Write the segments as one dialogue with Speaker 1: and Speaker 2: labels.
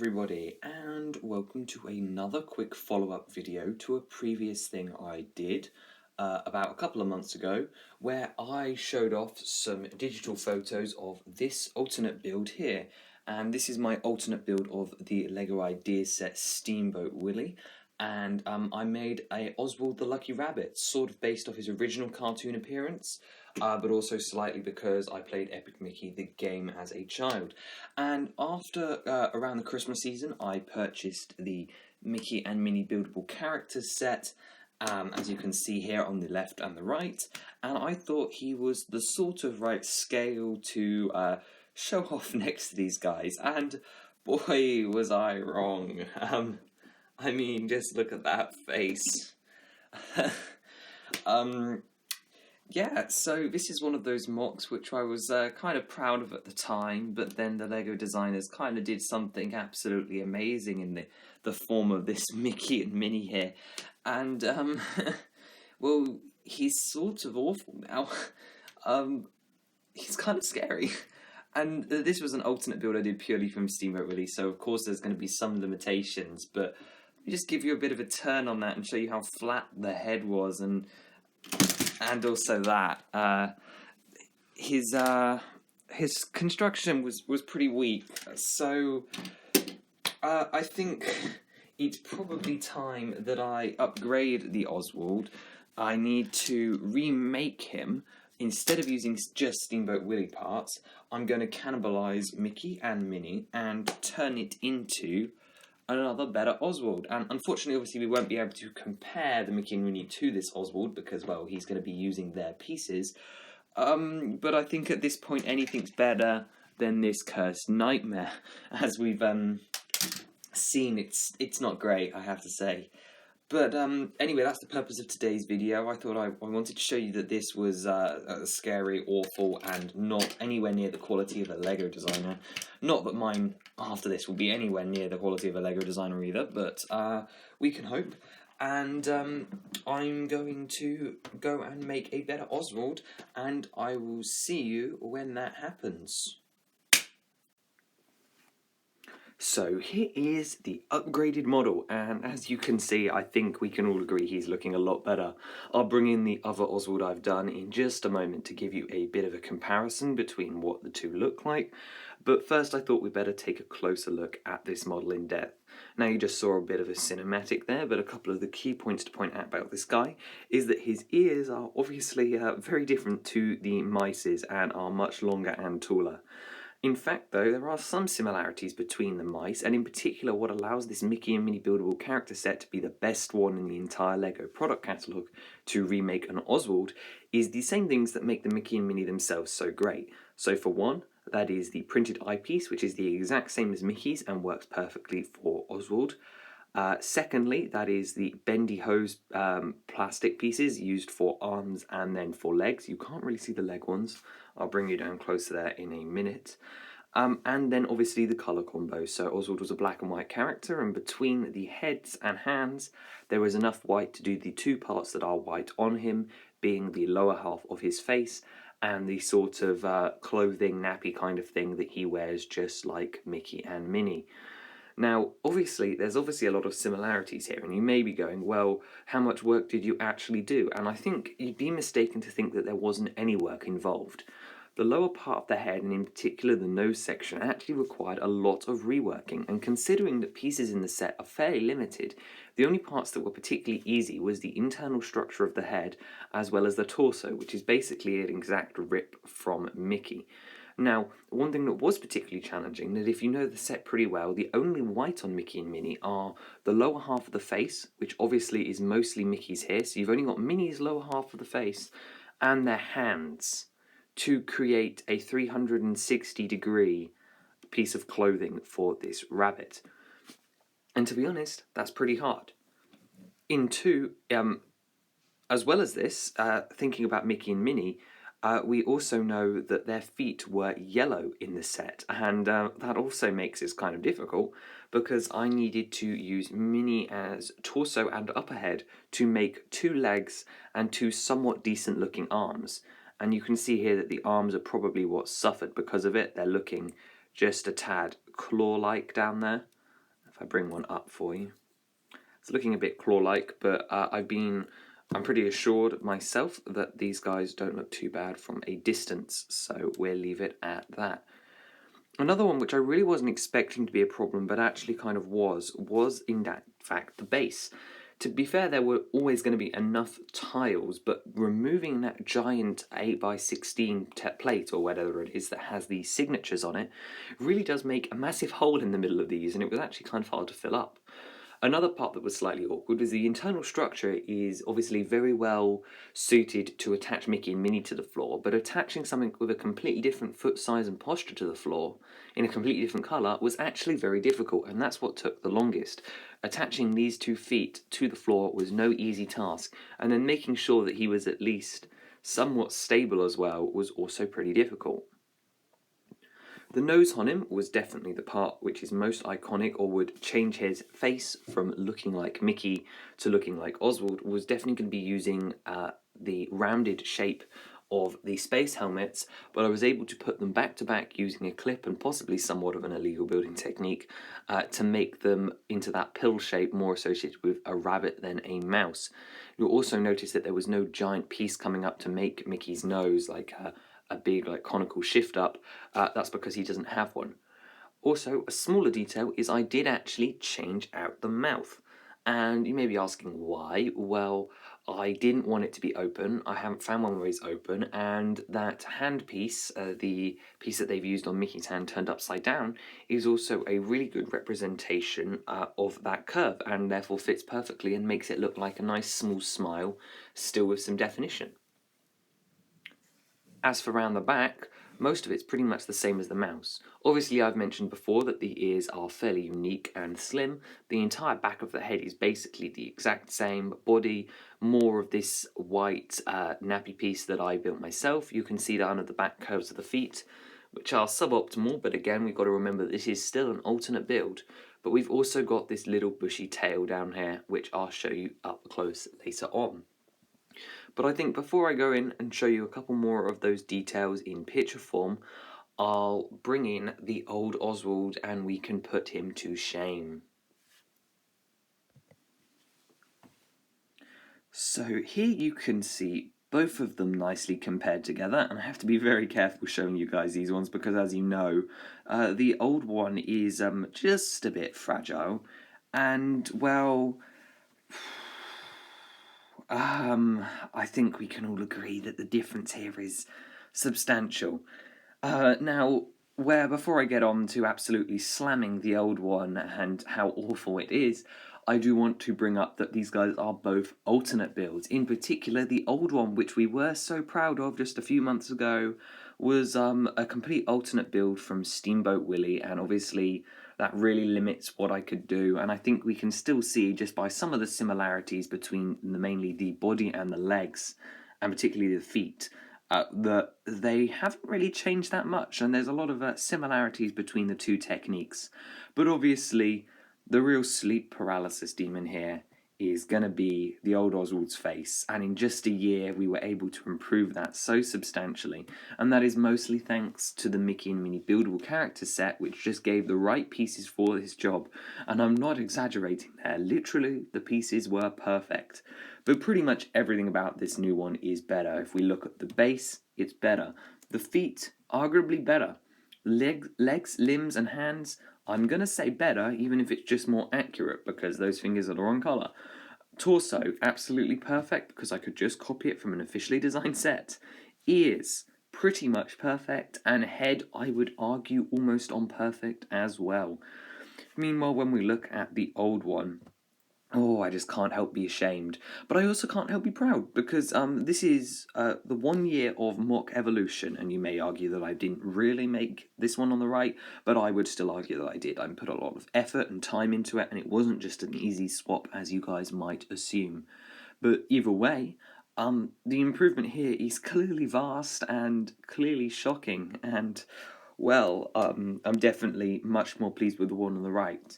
Speaker 1: everybody, and welcome to another quick follow-up video to a previous thing I did about a couple of months ago, where I showed off some digital photos of this alternate build here. And this is my alternate build of the LEGO idea set Steamboat Willie. And I made a Oswald the Lucky Rabbit, sort of based off his original cartoon appearance, but also slightly because I played Epic Mickey the game as a child. And after around the Christmas season, I purchased the Mickey and Minnie buildable characters set, as you can see here on the left and the right. And I thought he was the sort of right scale to show off next to these guys. And boy, was I wrong. I mean, just look at that face. Yeah, so this is one of those mocks which I was kind of proud of at the time, but then the LEGO designers kind of did something absolutely amazing in the form of this Mickey and Minnie here. And, well, he's sort of awful now. He's kind of scary. And this was an alternate build I did purely from Steamboat Willie, so of course there's going to be some limitations, but let me just give you a bit of a turn on that and show you how flat the head was, and also that his construction was pretty weak. So I think it's probably time that I upgrade the Oswald. I need to remake him. Instead of using just Steamboat Willie parts, I'm going to cannibalize Mickey and Minnie and turn it into another better Oswald. And unfortunately, obviously, we won't be able to compare the Mickey and Minnie to this Oswald because, well, he's going to be using their pieces. But I think at this point, anything's better than this cursed nightmare. As we've seen, it's not great, I have to say. But anyway, that's the purpose of today's video. I thought I wanted to show you that this was scary, awful, and not anywhere near the quality of a LEGO designer. Not that mine after this will be anywhere near the quality of a LEGO designer either, but we can hope. And I'm going to go and make a better Oswald, and I will see you when that happens. So here is the upgraded model, and as you can see, I think we can all agree he's looking a lot better. I'll bring in the other Oswald I've done in just a moment to give you a bit of a comparison between what the two look like, but first I thought we'd better take a closer look at this model in depth. Now, you just saw a bit of a cinematic there, but a couple of the key points to point out about this guy is that his ears are obviously very different to the mice's and are much longer and taller. In fact, though, there are some similarities between the mice, and in particular what allows this Mickey and Minnie buildable character set to be the best one in the entire LEGO product catalogue to remake an Oswald is the same things that make the Mickey and Minnie themselves so great. So for one, that is the printed eyepiece, which is the exact same as Mickey's and works perfectly for Oswald. Secondly, that is the bendy hose plastic pieces used for arms and then for legs. You can't really see the leg ones. I'll bring you down closer there in a minute. And then obviously the colour combo. So Oswald was a black and white character, and between the heads and hands there was enough white to do the two parts that are white on him, being the lower half of his face and the sort of clothing nappy kind of thing that he wears just like Mickey and Minnie. Now, there's obviously a lot of similarities here, and you may be going, well, how much work did you actually do? And I think you'd be mistaken to think that there wasn't any work involved. The lower part of the head, and in particular the nose section, actually required a lot of reworking, and considering that pieces in the set are fairly limited, the only parts that were particularly easy was the internal structure of the head, as well as the torso, which is basically an exact rip from Mickey. Now, one thing that was particularly challenging, that if you know the set pretty well, the only white on Mickey and Minnie are the lower half of the face, which obviously is mostly Mickey's here, so you've only got Minnie's lower half of the face, and their hands, to create a 360-degree piece of clothing for this rabbit. And to be honest, that's pretty hard. As well as this, thinking about Mickey and Minnie, we also know that their feet were yellow in the set, and that also makes this kind of difficult because I needed to use Minnie as torso and upper head to make two legs and two somewhat decent looking arms. And you can see here that the arms are probably what suffered because of it. They're looking just a tad claw-like down there. If I bring one up for you. It's looking a bit claw-like, but I'm pretty assured myself that these guys don't look too bad from a distance, so we'll leave it at that. Another one which I really wasn't expecting to be a problem, but actually kind of was in fact the base. To be fair, there were always going to be enough tiles, but removing that giant 8x16 plate, or whatever it is that has these signatures on it, really does make a massive hole in the middle of these, and it was actually kind of hard to fill up. Another part that was slightly awkward was the internal structure is obviously very well suited to attach Mickey and Minnie to the floor, but attaching something with a completely different foot size and posture to the floor in a completely different colour was actually very difficult, and that's what took the longest. Attaching these 2 feet to the floor was no easy task, and then making sure that he was at least somewhat stable as well was also pretty difficult. The nose on him was definitely the part which is most iconic, or would change his face from looking like Mickey to looking like Oswald, was definitely going to be using the rounded shape of the space helmets, but I was able to put them back to back using a clip and possibly somewhat of an illegal building technique to make them into that pill shape, more associated with a rabbit than a mouse. You'll also notice that there was no giant piece coming up to make Mickey's nose like a big like conical shift up. That's because he doesn't have one. Also, a smaller detail is I did actually change out the mouth. And you may be asking why. Well, I didn't want it to be open. I haven't found one where it's open, and that hand piece, the piece that they've used on Mickey's hand turned upside down, is also a really good representation of that curve, and therefore fits perfectly and makes it look like a nice small smile, still with some definition. As for round the back, most of it's pretty much the same as the mouse. Obviously, I've mentioned before that the ears are fairly unique and slim. The entire back of the head is basically the exact same body, more of this white nappy piece that I built myself. You can see down at the back curves of the feet, which are suboptimal, but again, we've got to remember that this is still an alternate build. But we've also got this little bushy tail down here, which I'll show you up close later on. But I think before I go in and show you a couple more of those details in picture form, I'll bring in the old Oswald and we can put him to shame. So here you can see both of them nicely compared together, and I have to be very careful showing you guys these ones because, as you know, the old one is just a bit fragile, and well, I think we can all agree that the difference here is substantial. Now, where before I get on to absolutely slamming the old one and how awful it is, I do want to bring up that these guys are both alternate builds. In particular, the old one, which we were so proud of just a few months ago, was a complete alternate build from Steamboat Willie, and obviously that really limits what I could do, and I think we can still see just by some of the similarities between mainly the body and the legs, and particularly the feet, that they haven't really changed that much, and there's a lot of similarities between the two techniques. But obviously, the real sleep paralysis demon here is going to be the old Oswald's face, and in just a year we were able to improve that so substantially, and that is mostly thanks to the Mickey and Minnie buildable character set, which just gave the right pieces for this job, and I'm not exaggerating there, literally the pieces were perfect. But pretty much everything about this new one is better. If we look at the base, it's better. The feet, arguably better. Legs, limbs and hands, I'm going to say better, even if it's just more accurate, because those fingers are the wrong colour. Torso, absolutely perfect, because I could just copy it from an officially designed set. Ears, pretty much perfect, and head, I would argue, almost on perfect as well. Meanwhile, when we look at the old one, oh, I just can't help be ashamed. But I also can't help be proud, because this is the 1 year of mock evolution, and you may argue that I didn't really make this one on the right, but I would still argue that I did. I put a lot of effort and time into it, and it wasn't just an easy swap, as you guys might assume. But either way, the improvement here is clearly vast and clearly shocking, and, well, I'm definitely much more pleased with the one on the right.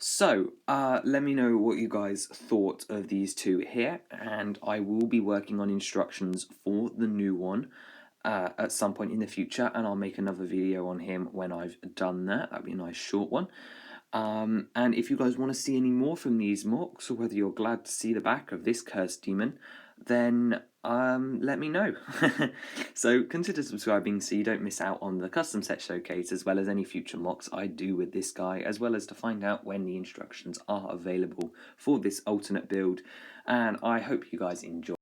Speaker 1: So, let me know what you guys thought of these two here, and I will be working on instructions for the new one at some point in the future, and I'll make another video on him when I've done that. That'll be a nice short one. And if you guys want to see any more from these mocks, or whether you're glad to see the back of this cursed demon, then let me know. So consider subscribing so you don't miss out on the custom set showcase, as well as any future mocks I do with this guy, as well as to find out when the instructions are available for this alternate build. And I hope you guys enjoy.